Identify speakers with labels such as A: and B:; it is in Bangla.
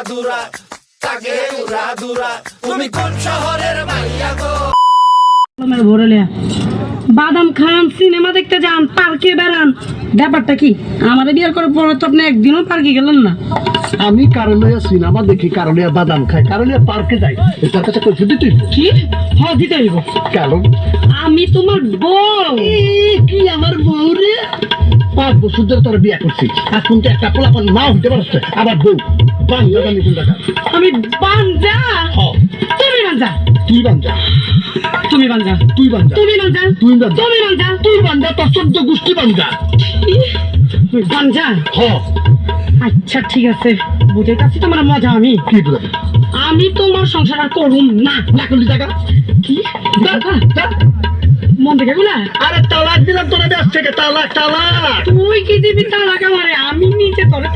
A: দুরা তাকে উড়া দুরা তুমি কোন শহরের মাইয়া গো
B: বাদাম খান সিনেমা দেখতে যান পার্কে বেড়ান ব্যাপারটা কি আমাদের বিয়ার করার পরে তো আপনি একদিনও পার্কে গেলেন না
C: আমি কারণে সিনেমা দেখি কারণে বাদাম খাই কারণে পার্কে যাই তার কাছে কই শুধু তুই
B: কি হ্যাঁ দিতে হইব
C: কারণ
B: আমি তোমার বউ
C: কি আমার বউ রে 5 বছর ধরে তোর বিয়ে করছি এখন তো একটা পোলাপান মা হতে পারছে আবার বউ বাংলা জানি কোন টাকা
B: আমি বাঞ্জা
C: হ্যাঁ
B: তুমি বাঞ্জা
C: তুই বাঞ্জা
B: তুমি বাঞ্জা
C: তুই বাঞ্জা
B: তুমি বাঞ্জা
C: তুই বাঞ্জা
B: তুমি বাঞ্জা
C: তুই বাঞ্জা তোর 14 গোষ্ঠী বাঞ্জা
B: তুমি বাঞ্জা
C: হ্যাঁ
B: আচ্ছা ঠিক আছে বুঝে কাছে তোমার মজা আমি
C: কি বুঝাবি
B: আমি তোমার সংসার আর করুম না
C: না করলি টাকা
B: কি
C: টাকা
B: মন দেখে গুলা
C: আরে তালাক দিলাম তোরা দেশ থেকে তালাক
B: তুই কি দিবি তালাক আমারে আমি নিজে তোরে